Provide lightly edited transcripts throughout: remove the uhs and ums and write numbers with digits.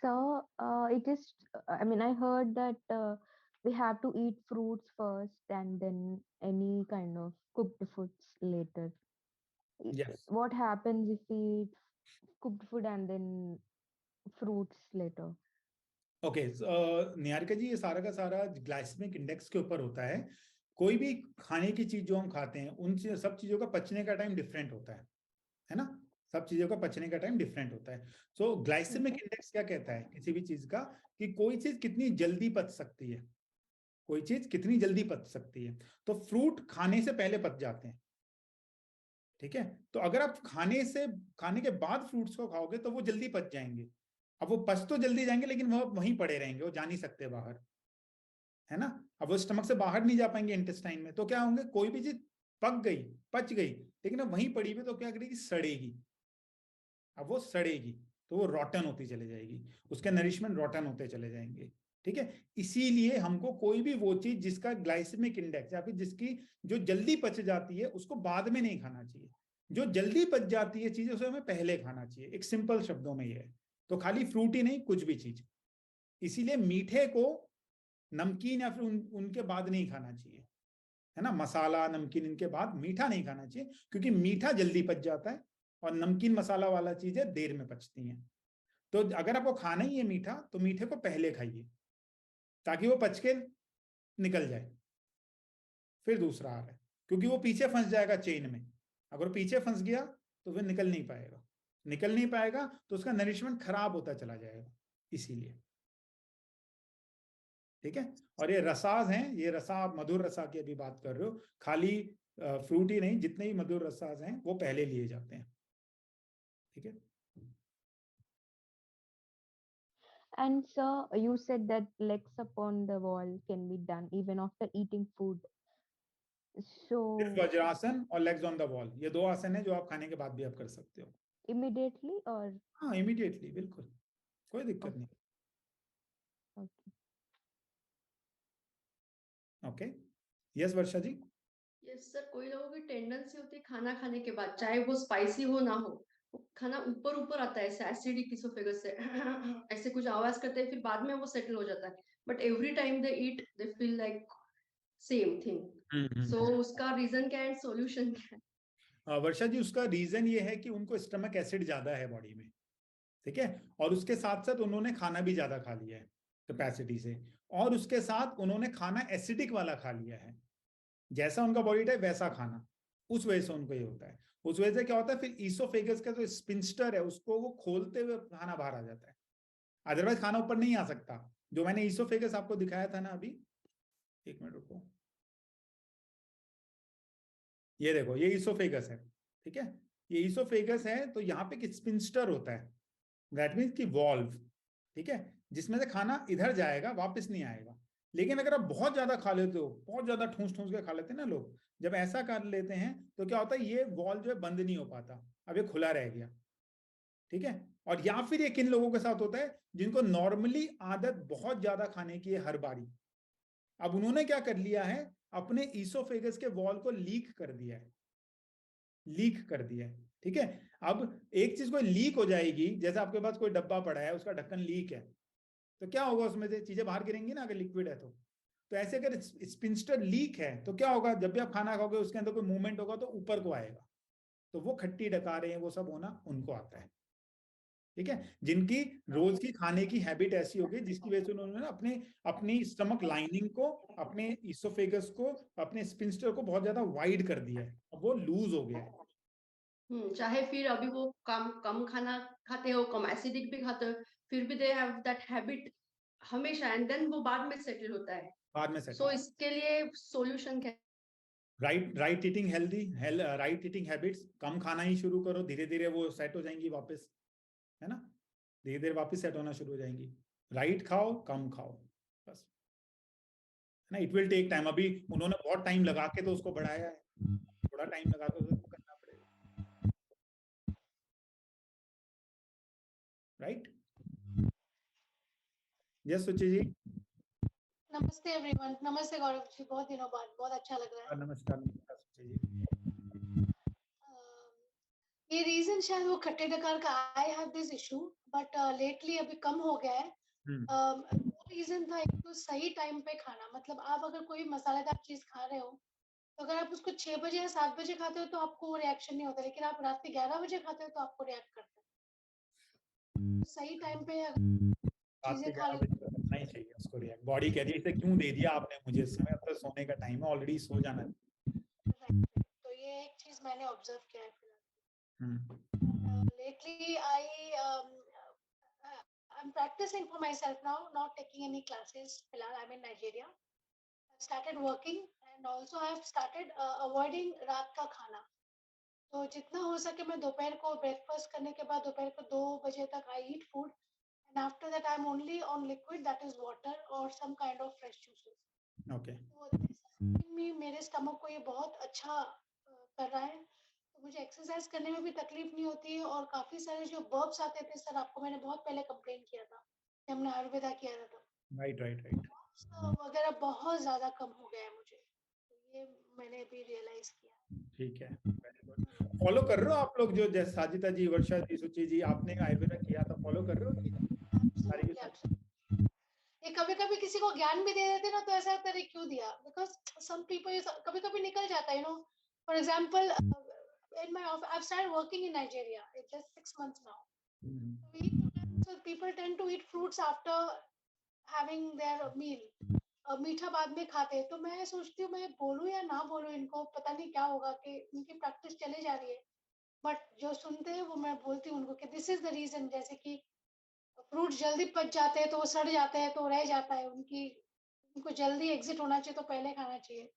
So, it is, I mean, I heard that we have to eat fruits first and then any kind of cooked foods later. Yes. What happens if we eat cooked food and then fruits later? Okay, Niharika ji, ये सारा का सारा glycaemic index के ऊपर होता है। कोई भी खाने की चीज जो हम खाते हैं उन सब चीजों का पचने का टाइम डिफरेंट होता है ना। सब चीजों का पचने का टाइम डिफरेंट होता है। सो ग्लाइसेमिक Okay. इंडेक्स क्या कहता है किसी भी चीज का, कि कोई चीज कितनी जल्दी पच सकती है, कोई चीज कितनी जल्दी पच सकती है। तो फ्रूट खाने से पहले पच जाते हैं, ठीक है। तो अगर आप खाने के बाद फ्रूट्स को खाओगे तो वो जल्दी पच जाएंगे। अब वो पच तो जल्दी जाएंगे लेकिन वो वहीं पड़े रहेंगे, वो जा नहीं सकते बाहर, है ना। अब वो स्टमक से बाहर नहीं जा पाएंगे इंटेस्टाइन में, तो क्या होंगे, कोई भी चीज पक गई, पच गई, लेकिन अब वहीं पड़ी हुई तो क्या करेगी, सड़ेगी। अब वो सड़ेगी तो वो रॉटन होती चली जाएगी, उसके नरिशमेंट रॉटन होते चले जाएंगे, ठीक है। इसीलिए हमको कोई भी वो चीज जिसका ग्लाइसेमिक इंडेक्स या फिर जिसकी जो जल्दी पच जाती है उसको बाद में नहीं खाना चाहिए। जो जल्दी पच जाती है चीजें उसे हमें पहले खाना चाहिए, एक सिंपल शब्दों में ये है। तो खाली फ्रूट ही नहीं, कुछ भी चीज। इसीलिए मीठे को नमकीन या फिर उनके बाद नहीं खाना चाहिए, है ना। मसाला नमकीन इनके बाद मीठा नहीं खाना चाहिए, क्योंकि मीठा जल्दी पच जाता है और नमकीन मसाला वाला चीजें देर में पचती हैं। तो अगर आपको खाना ही है मीठा तो मीठे को पहले खाइए ताकि वो पच के निकल जाए। फिर दूसरा आ रहा है, क्योंकि वो पीछे फंस जाएगा चेन में। अगर पीछे फंस गया तो फिर निकल नहीं पाएगा, निकल नहीं पाएगा तो उसका नरिशमेंट खराब होता चला जाएगा, इसीलिए, ठीक है। और ये रसाज हैं, ये रसा, आप मधुर रसा की अभी बात कर रहे हो, खाली फ्रूट ही नहीं, जितने ही मधुर रसाज हैं वो पहले लिए जाते हैं, ठीक है। And so you said that legs upon the wall can be done even after eating food. सिर्फ So वज्रासन और लेग्स ऑन द वॉल, ये दो आसन है जो आप खाने के बाद भी आप कर सकते हो। immediately or हाँ, इमीडिएटली, बिल्कुल, कोई दिक्कत नहीं। okay, okay. ओके, यस वर्षा जी। यस सर, कोई लोगों की टेंडेंसी होती है खाना खाने के बाद, चाहे वो स्पाइसी हो ना हो, वो खाना ऊपर ऊपर आता है, ऐसे एसिडिक इसोफेगस से ऐसे कुछ आवाज करते हैं, फिर बाद में वो सेटल हो जाता है। But every time they eat they feel like same thing. So उसका रीजन क्या है, सॉल्यूशन क्या है? वर्षा जी, उसका रीजन ये है कि उनको स्टमक एसिड ज्यादा है बॉडी में, ठीक है। और उसके साथ साथ उन्होंने खाना भी ज्यादा खा लिया है कैपेसिटी से, और उसके साथ उन्होंने खाना एसिडिक वाला खा लिया है। जैसा उनका बॉडी टाइप वैसा खाना, उस वजह से उनको ये होता है। उस वजह से क्या होता है, फिर ईसोफेगस का जो स्पिंस्टर है उसको वो खोलते हुए खाना बाहर आ जाता है, अदरवाइज खाना ऊपर नहीं आ सकता। जो मैंने ईसोफेगस आपको दिखाया था ना अभी, एक मिनट रुको, ये देखो, ये ईसोफेगस है, ठीक है। ये ईसोफेगस है तो यहाँ पे एक स्पिंस्टर होता है, दैट मीन्स की वॉल्व, ठीक है, जिसमें से खाना इधर जाएगा, वापस नहीं आएगा। लेकिन अगर आप बहुत ज्यादा खा लेते हो, बहुत ज्यादा ठूस ठूस के खा लेते हैं ना लोग, जब ऐसा कर लेते हैं तो क्या होता है, ये वॉल्व जो है बंद नहीं हो पाता, अब ये खुला रह गया, ठीक है। और या फिर ये किन लोगों के साथ होता है, जिनको नॉर्मली आदत बहुत ज्यादा खाने की है हर बारी, अब उन्होंने क्या कर लिया है, अपने ईसोफेगस के वॉल को लीक कर दिया है, लीक कर दिया है, ठीक है। अब एक चीज कोई लीक हो जाएगी, जैसे आपके पास कोई डब्बा पड़ा है उसका ढक्कन लीक है, तो क्या होगा, उसमें से चीजें बाहर गिरेंगी ना, अगर लिक्विड है तो ऐसे अगर स्पिंस्टर लीक है तो क्या होगा, जब भी आप खाना खाओगे उसके अंदर कोई मूवमेंट होगा तो ऊपर को आएगा, तो वो खट्टी डकारे हैं वो सब होना उनको आता है, ठीक है। जिनकी रोज की खाने की हैबिट ऐसी होगी जिसकी वजह से उन्होंने ना अपने अपनी स्टमक लाइनिंग को, अपने इसोफेगस को, अपने स्पिंस्टर को बहुत ज्यादा वाइड कर दिया है, अब वो लूज हो गया है। चाहे फिर अभी वो कम कम खाना खाते हो, कम एसिडिक भी खाते हो, फिर भी दे हैव दैट हैबिट हमेशा, एंड देन वो बाद में सेटल होता है। बाद में सेट, सो इसके लिए सॉल्यूशन क्या? Right eating healthy, right eating habits, कम खाना ही शुरू करो, धीरे धीरे वो सेट हो जाएंगी वापस, है ना, धीरे धीरे वापस सेट होना शुरू हो जाएंगी। राइट खाओ, कम खाओ, बस, है ना। इट विल टेक टाइम, अभी उन्होंने बहुत टाइम लगा के तो उसको बढ़ाया है, थोड़ा टाइम लगा के उसको करना पड़ेगा, राइट। यस सुचि जी। नमस्ते एवरीवन, नमस्ते गौरव जी, बहुत दिनों बाद, बहुत अच्छा लग रहा है। नमस्कार, नमस्कार सुचि जी। ये रीजन शायद वो खट्टे डकार का, I have this issue, but lately अभी कम हो गया है। वो रीजन था, एक तो सही टाइम पे खाना, मतलब आप अगर कोई मसालेदार चीज खा रहे हो तो अगर आप उसको 6 बजे या 7 बजे खाते हो तो आपको वो रिएक्शन नहीं होता, लेकिन आप रात के 11 बजे खाते हो तो आपको रिएक्ट करता है। तो सही टाइम पे अगर रात के चीजें खा 11 लेते बजे तक करना ही चाहिए उसको रिएक्ट। बॉडी कह रही है इसे क्यों दे दिया आपने मुझे, इस समय अब तो सोने का टाइम है, ऑलरेडी सो जाना है। तो ये एक चीज मैंने ऑब्जर्व किया है फिलहाल। lately I'm practicing for myself now, not taking any classes. I'm in Nigeria. I've started working and also I've started avoiding रात का खाना. तो जितना हो सके मैं दोपहर को ब्रेकफास्ट करने के बाद दोपहर को 2 बजे तक I eat food, and after that I'm only on liquid, that is water or some kind of fresh juices. Okay. तो मेरे स्टमक को ये बहुत अच्छा कर रहा है, तो मुझे एक्सरसाइज करने में भी तकलीफ नहीं होती है, और काफी सारे जो बर्ब्स आते थे सर, आपको मैंने बहुत पहले कंप्लेन किया था कि हमने आयुर्वेदा किया था तब, राइट वगैरह बहुत ज्यादा कम हो गया है मुझे, तो ये मैंने भी रियलाइज किया। ठीक है, फॉलो कर रहे हो आप लोग, जो जैसे साजिता जी, वर्षा जी, सुचि जी, आपने आयुर्वेदा किया था, फॉलो कर रहे हो सारी की सारी? ये कभी कभी किसी को ज्ञान भी दे देते ना, तो ऐसा लगता है क्यों दिया, बिकॉज सम पीपल कभी कभी निकल जाता है, for example in my office, I've started working in Nigeria. It's just 6 months now. So people tend to eat fruits after having their meal. मीठा बाद में खाते हैं, तो मैं सोचती हूँ मैं बोलूँ या ना बोलूँ, इनको पता नहीं क्या होगा कि उनकी प्रैक्टिस चले जा रही है, बट जो सुनते हैं वो मैं बोलती हूँ उनको कि दिस इज द रीजन, जैसे कि फ्रूट जल्दी पच जाते हैं तो वो सड़ जाते हैं तो रह जाता है, उनको जल्दी एग्जिट होना चाहिए तो पहले खाना चाहिए।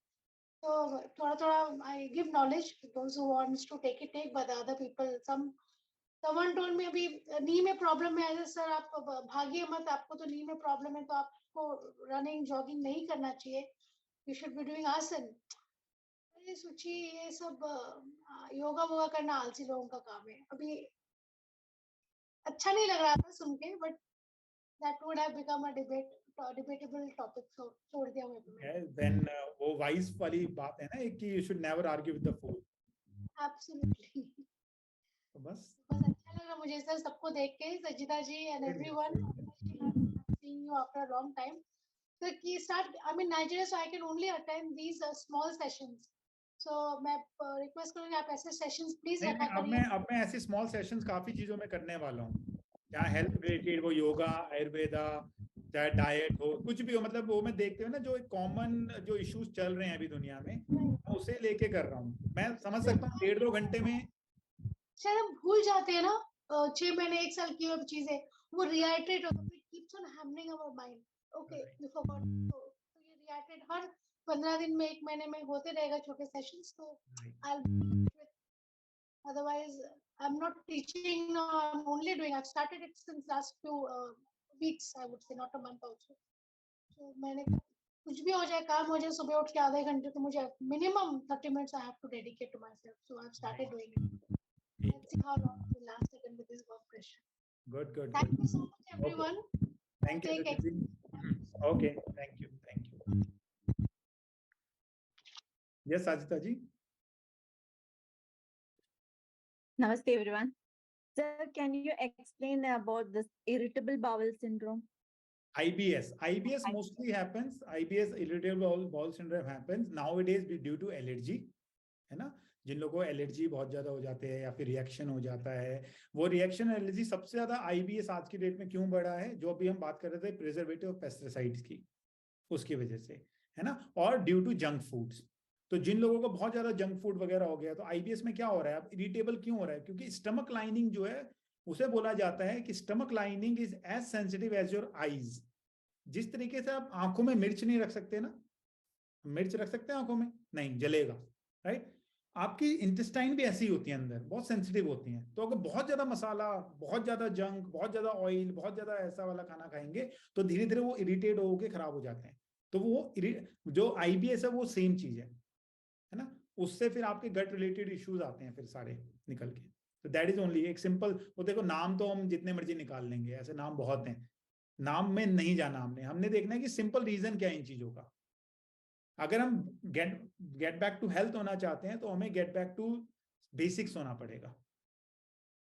So थोड़ा थोड़ा I give knowledge to those who wants to take it, take, but the other people, someone told me अभी नी में प्रॉब्लम है, ऐसे सर आप भागिए मत, आपको तो नी में प्रॉब्लम है तो आपको रनिंग जॉगिंग नहीं करना चाहिए, you should be doing आसन। अरे सुची, ये सब योगा वोगा करना आलसी लोगों का काम है। अभी अच्छा नहीं लग रहा था सुन के, but that would have become a debatable topic, so छोड़ दिया मैंने। Then वो वाइज वाली बात है ना, एक कि you should never argue with the fool. Absolutely. तो बस अच्छा लग रहा मुझे सर सबको देख के, Sajita ji and everyone, seeing you after a long time. So I'm in Nigeria, so I can only attend these small sessions. So मैं रिक्वेस्ट करूंगी आप ऐसे सेशंस प्लीज रखा करिए। अब मैं ऐसे स्मॉल सेशंस काफी चीजों में करने वाला हूँ, चाहे हेल्थ रिलेटेड, वो योगा, आयुर्वेदा, चाहे डाइट हो, कुछ भी हो, मतलब वो मैं देखते हुए ना जो कॉमन जो इश्यूज चल रहे हैं अभी दुनिया में, मैं उसे लेके कर रहा हूँ। मैं समझ सकता हूँ 1.5-2 घंटे में शायद हम भूल जाते हैं ना, 6 महीने 1 साल की हुई चीजें वो रिआइट्रेट होता है, keeps on hammering our mind, okay we forgot, तो ये रिआइट्रेट हर 15 दिन में 1 महीने में होते रहेगा छोटे सेशंस, तो otherwise I'm not teaching now, I'm only doing, I've started it since last few weeks, I would say, not a month also. So मैंने कुछ भी हो जाए, काम हो जाए, सुबह उठ के आधे घंटे तो मुझे minimum 30 minutes I have to dedicate to myself, so I've started doing it. Let's see how long it will last again with this work pressure. Good. Thank you so much everyone. Thank you. Okay, thank you. Yes, Sajita ji. Namaste everyone. Sir, can you explain about this irritable bowel syndrome? IBS mostly happens. IBS, irritable bowel syndrome, happens nowadays due to allergy, है ना, जिन लोगों को allergy बहुत ज्यादा हो जाते हैं या फिर रिएक्शन हो जाता है, वो रिएक्शन एलर्जी सबसे ज्यादा आईबीएस आज की डेट में क्यों बढ़ा है, जो अभी हम बात कर रहे थे प्रिजर्वेटिव और पेस्टिसाइड्स की, उसकी वजह से, है ना, और ड्यू टू जंक फूड्स। तो जिन लोगों को बहुत ज्यादा जंक फूड वगैरह हो गया, तो आईबीएस में क्या हो रहा है, अब इरिटेबल क्यों हो रहा है, क्योंकि स्टमक लाइनिंग जो है, उसे बोला जाता है कि stomach lining is as sensitive as your eyes. जिस तरीके से आप आंखों में मिर्च नहीं रख सकते ना, मिर्च रख सकते हैं आंखों में, नहीं जलेगा, राइट, आपकी इंटेस्टाइन भी ऐसी होती है, अंदर बहुत सेंसिटिव होती हैं। तो अगर बहुत ज्यादा मसाला, बहुत ज्यादा जंक, बहुत ज्यादा ऑयल, बहुत ज्यादा ऐसा वाला खाना खाएंगे, तो धीरे धीरे वो इरिटेट होके खराब हो जाते हैं। तो वो जो आईबीएस है वो सेम चीज है ना, उससे फिर आपके गट रिलेटेड इश्यूज आते हैं फिर सारे निकल के। तो दैट इज ओनली एक सिंपल, वो देखो नाम तो हम जितने मर्जी निकाल लेंगे, ऐसे नाम बहुत हैं, नाम में नहीं जाना हमने देखना है कि सिंपल रीजन क्या है इन चीजों का। अगर हम गेट बैक टू हेल्थ होना चाहते हैं, तो हमें गेट बैक टू बेसिक्स होना पड़ेगा।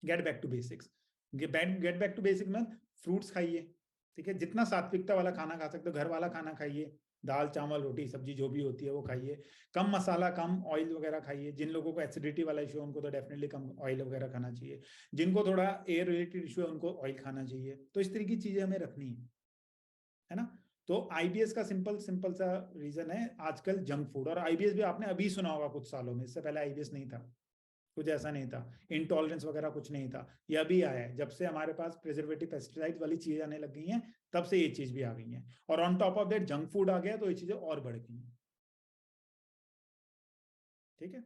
Get back to basics. Get back to basic में फ्रूट्स खाइए, ठीक है, जितना सात्विकता वाला खाना खा सकते हो, घर वाला खाना खाइए, दाल चावल रोटी सब्जी जो भी होती है वो खाइए, कम मसाला कम ऑयल वगैरह खाइए। जिन लोगों को एसिडिटी वाला इशू है उनको तो डेफिनेटली कम ऑयल वगैरह खाना चाहिए, जिनको थोड़ा एयर रिलेटेड इशू है उनको ऑयल खाना चाहिए। तो इस तरह की चीजें हमें रखनी है ना। तो आईबीएस का सिंपल सा रीजन है आजकल जंक फूड। और आईबीएस भी आपने अभी सुना होगा कुछ सालों में, इससे पहले आईबीएस नहीं था, कुछ ऐसा नहीं था, इंटॉलरेंस वगैरह कुछ नहीं था, ये अभी आया है। जब से हमारे पास प्रिजर्वेटिव पेस्टिसाइड वाली चीजें आने लग गई हैं तब से ये चीज भी आ गई है। और on top of that junk food आ गया तो ये चीजें और बढ़ गई हैं, ठीक है।